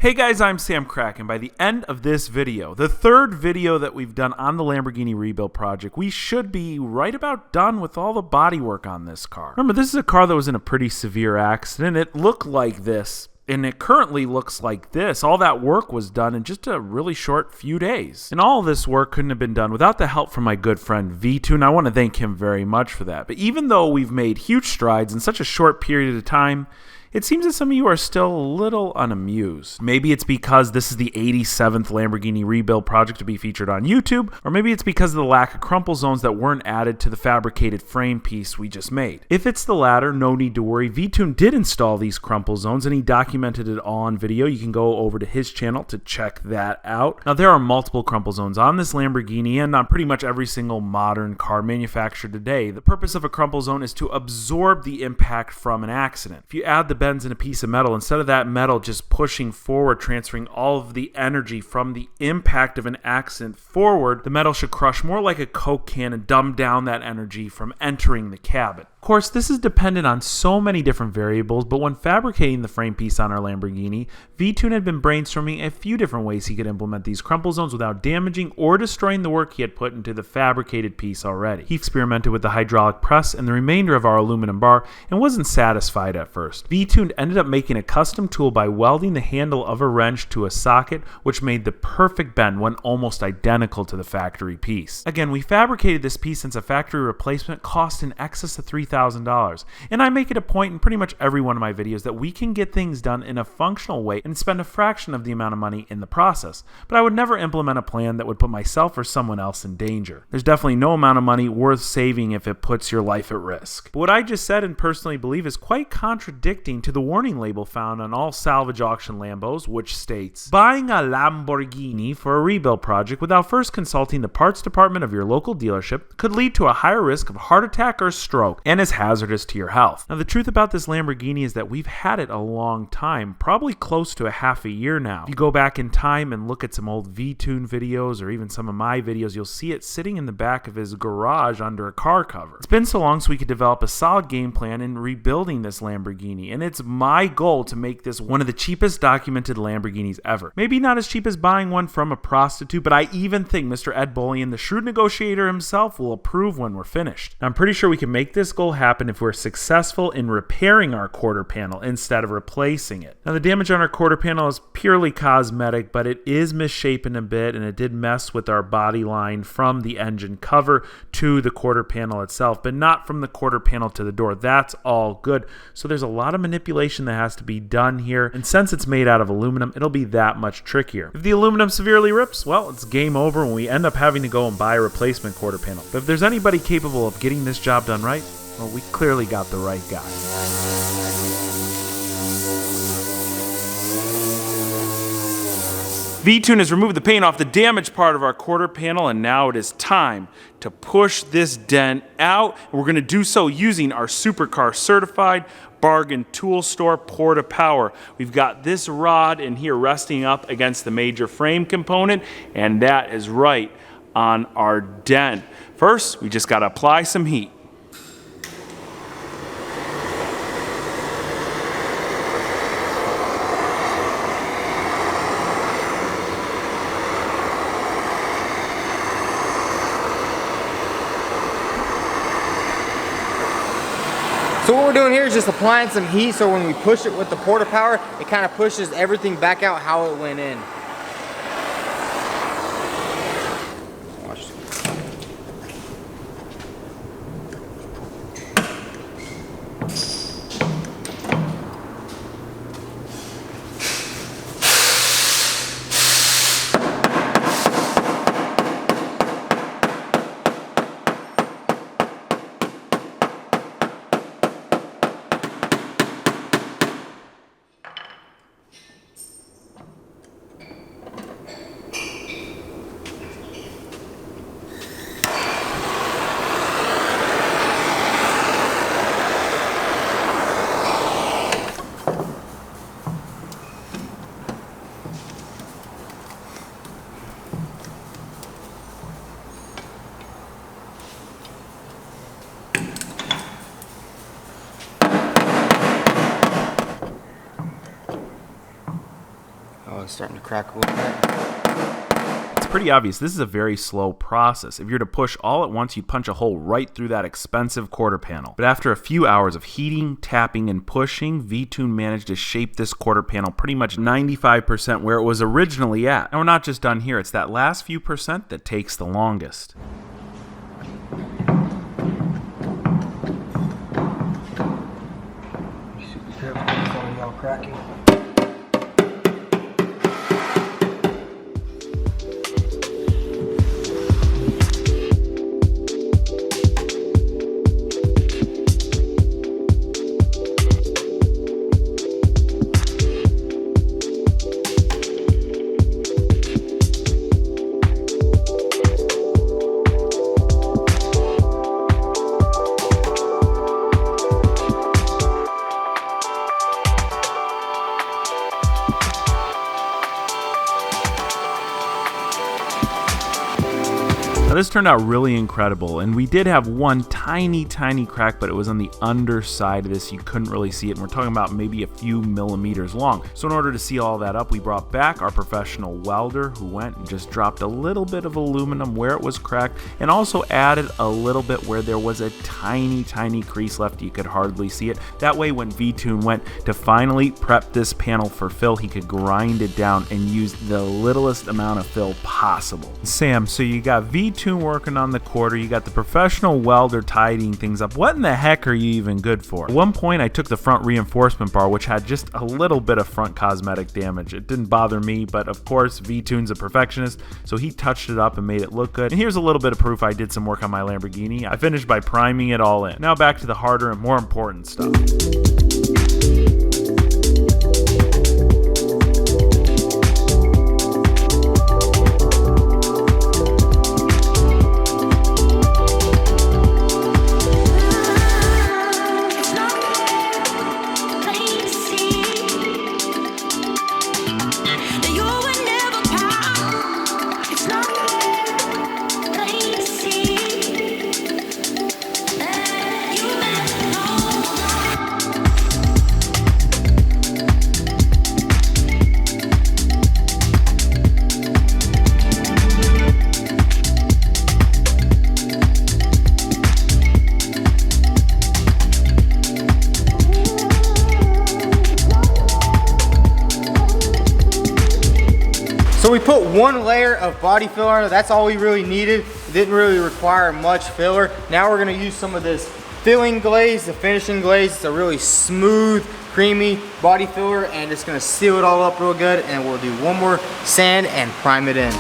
Hey guys, I'm Samcrac, and by the end of this video, the third video that we've done on the Lamborghini rebuild project, we should be right about done with all the bodywork on this car. Remember, this is a car that was in a pretty severe accident. It looked like this, and it currently looks like this. All that work was done in just a really short few days. And all this work couldn't have been done without the help from my good friend vTuned. I want to thank him very much for that. But even though we've made huge strides in such a short period of time, it seems that some of you are still a little unamused. Maybe it's because this is the 87th Lamborghini rebuild project to be featured on YouTube, or maybe it's because of the lack of crumple zones that weren't added to the fabricated frame piece we just made. If it's the latter, no need to worry. vTuned did install these crumple zones, and he documented it all on video. You can go over to his channel to check that out. Now, there are multiple crumple zones on this Lamborghini and on pretty much every single modern car manufactured today. The purpose of a crumple zone is to absorb the impact from an accident. If you add the bends in a piece of metal, instead of that metal just pushing forward, transferring all of the energy from the impact of an accident forward, the metal should crush more like a Coke can and dumb down that energy from entering the cabin. Of course, this is dependent on so many different variables, but when fabricating the frame piece on our Lamborghini, vTuned had been brainstorming a few different ways he could implement these crumple zones without damaging or destroying the work he had put into the fabricated piece already. He experimented with the hydraulic press and the remainder of our aluminum bar and wasn't satisfied at first. vTuned ended up making a custom tool by welding the handle of a wrench to a socket, which made the perfect bend when almost identical to the factory piece. Again, we fabricated this piece since a factory replacement cost in excess of $3,000. And I make it a point in pretty much every one of my videos that we can get things done in a functional way and spend a fraction of the amount of money in the process. But I would never implement a plan that would put myself or someone else in danger. There's definitely no amount of money worth saving if it puts your life at risk. But what I just said and personally believe is quite contradicting to the warning label found on all salvage auction Lambos, which states, "Buying a Lamborghini for a rebuild project without first consulting the parts department of your local dealership could lead to a higher risk of heart attack or stroke and is hazardous to your health." Now, the truth about this Lamborghini is that we've had it a long time, probably close to a half a year now. If you go back in time and look at some old vTuned videos or even some of my videos, you'll see it sitting in the back of his garage under a car cover. It's been so long so we could develop a solid game plan in rebuilding this Lamborghini, and it's my goal to make this one of the cheapest documented Lamborghinis ever. Maybe not as cheap as buying one from a prostitute, but I even think Mr. Ed Bullion, the shrewd negotiator himself, will approve when we're finished. Now, I'm pretty sure we can make this goal happen if we're successful in repairing our quarter panel instead of replacing it. Now, the damage on our quarter panel is purely cosmetic, but it is misshapen a bit, and it did mess with our body line from the engine cover to the quarter panel itself, but not from the quarter panel to the door. That's all good. So there's a lot of manipulation that has to be done here, and since it's made out of aluminum, it'll be that much trickier. If the aluminum severely rips, well, it's game over when we end up having to go and buy a replacement quarter panel. But if there's anybody capable of getting this job done right, well, we clearly got the right guy. vTuned has removed the paint off the damaged part of our quarter panel, and now it is time to push this dent out. And we're going to do so using our Supercar certified bargain tool store Porta Power. We've got this rod in here resting up against the major frame component, and that is right on our dent. First, we just got to apply some heat. So what we're doing here is just applying some heat, so when we push it with the Porta Power, it kind of pushes everything back out how it went in. Watch. Oh, it's starting to crack a little bit. It's pretty obvious this is a very slow process. If you're to push all at once, you'd punch a hole right through that expensive quarter panel. But after a few hours of heating, tapping, and pushing, vTuned managed to shape this quarter panel pretty much 95% where it was originally at. And we're not just done here, it's that last few percent that takes the longest. Super careful before y'all cracking. Now this turned out really incredible, and we did have one tiny crack, but it was on the underside of this. You couldn't really see it, and we're talking about maybe a few millimeters long. So in order to seal all that up, we brought back our professional welder who went and just dropped a little bit of aluminum where it was cracked, and also added a little bit where there was a tiny crease left. You could hardly see it. That way when vTuned went to finally prep this panel for fill, he could grind it down and use the littlest amount of fill possible. Sam, so you got vTuned working on the quarter, you got the professional welder tidying things up. What in the heck are you even good for? At one point I took the front reinforcement bar, which had just a little bit of front cosmetic damage. It didn't bother me, but of course vTuned's a perfectionist, so he touched it up and made it look good. And here's a little bit of proof I did some work on my Lamborghini. I finished by priming it all in. Now back to the harder and more important stuff. So we put one layer of body filler on it. That's all we really needed. It didn't really require much filler. Now we're gonna use some of this filling glaze, the finishing glaze. It's a really smooth, creamy body filler, and it's gonna seal it all up real good. And we'll do one more sand and prime it in.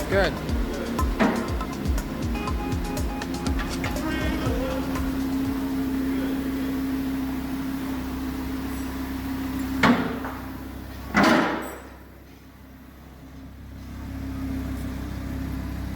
Good.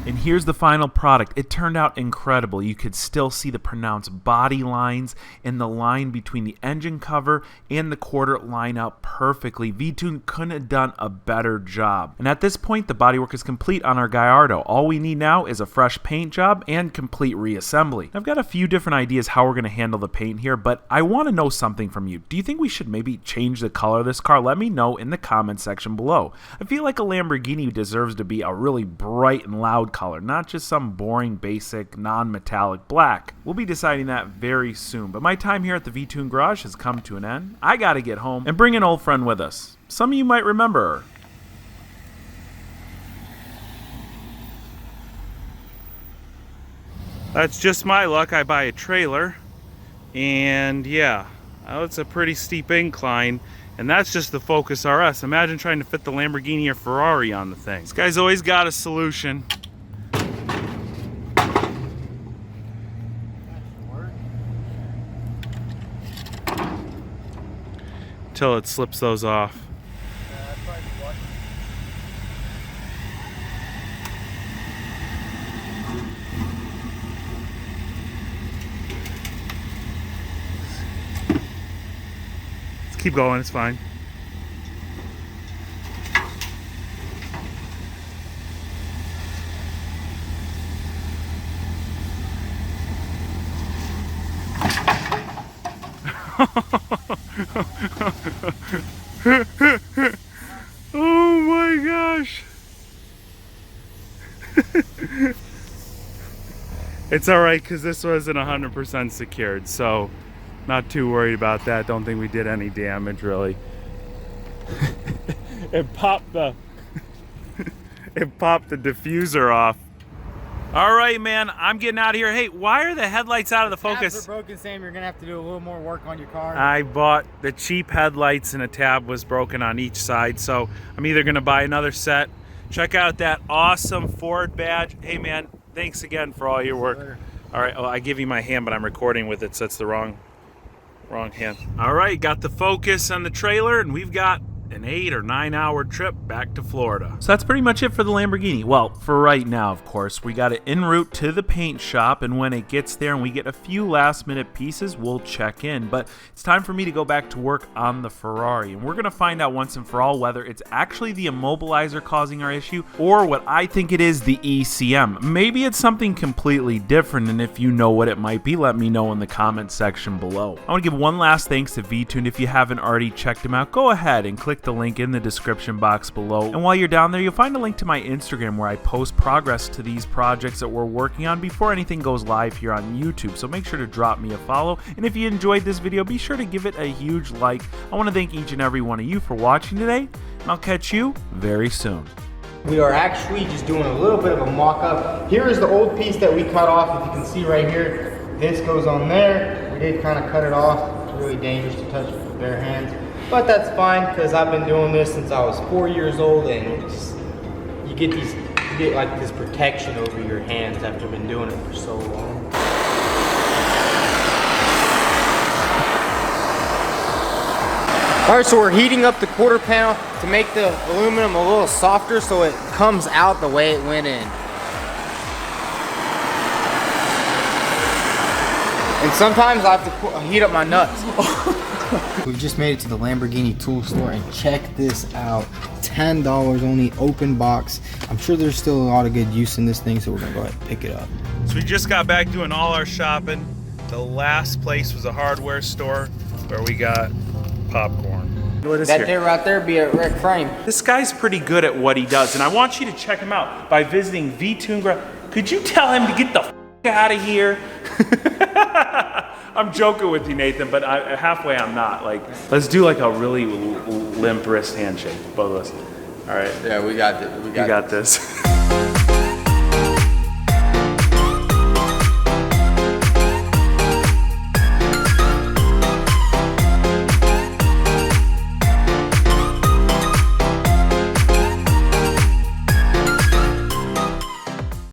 And here's the final product. It turned out incredible. You could still see the pronounced body lines and the line between the engine cover and the quarter line up perfectly. vTuned couldn't have done a better job. And at this point, the bodywork is complete on our Gallardo. All we need now is a fresh paint job and complete reassembly. I've got a few different ideas how we're going to handle the paint here, but I want to know something from you. Do you think we should maybe change the color of this car? Let me know in the comment section below. I feel like a Lamborghini deserves to be a really bright and loud color, not just some boring, basic, non-metallic black. We'll be deciding that very soon, but my time here at the vTuned garage has come to an end. I gotta get home and bring an old friend with us. Some of you might remember her. That's just my luck. I buy a trailer, and yeah, it's a pretty steep incline. And that's just the Focus RS. Imagine trying to fit the Lamborghini or Ferrari on the thing. This guy's always got a solution. Until it slips those off. Let's keep going, it's fine. Oh my gosh. It's alright because this wasn't 100% secured, so not too worried about that. Don't think we did any damage really. It popped the diffuser off. All right, man, I'm getting out of here. Hey, why are the headlights out of the Focus? Tabs are broken, Sam. You're gonna have to do a little more work on your car. I bought the cheap headlights and a tab was broken on each side, so I'm either gonna buy another set. Check out that awesome Ford badge. Hey, man, thanks again for all your work. Later. All right, well, I give you my hand, but I'm recording with it, so it's the wrong hand. All right, got the Focus on the trailer, and we've got an 8 or 9 hour trip back to Florida. So that's pretty much it for the Lamborghini. Well, for right now, of course. We got it en route to the paint shop, and when it gets there and we get a few last minute pieces, we'll check in. But it's time for me to go back to work on the Ferrari, and we're gonna find out once and for all whether it's actually the immobilizer causing our issue or what I think it is, the ECM. Maybe it's something completely different, and if you know what it might be, let me know in the comment section below. I want to give one last thanks to vTuned. If you haven't already checked them out, go ahead and click the link in the description box below, and while you're down there you'll find a link to my Instagram where I post progress to these projects that we're working on before anything goes live here on YouTube, so make sure to drop me a follow, and if you enjoyed this video be sure to give it a huge like. I want to thank each and every one of you for watching today, and I'll catch you very soon. We are actually just doing a little bit of a mock-up. Here is the old piece that we cut off. If you can see right here, this goes on there. We did kind of cut it off. It's really dangerous to touch with bare hands. But that's fine because I've been doing this since I was 4 years old, and you get like this protection over your hands after been doing it for so long. Alright, so we're heating up the quarter panel to make the aluminum a little softer so it comes out the way it went in. And sometimes I have to heat up my nuts. We've just made it to the Lamborghini tool store, and check this out. $10 only, open box. I'm sure there's still a lot of good use in this thing, so we're gonna go ahead and pick it up. So we just got back doing all our shopping. The last place was a hardware store where we got popcorn. What is that here? there right there be a wreck frame. This guy's pretty good at what he does, and I want you to check him out by visiting vTuned. Could you tell him to get the f out of here? I'm joking with you, Nathan, but halfway I'm not. Like, let's do like a really limp wrist handshake, both of us. All right. Yeah, we got this. You got this.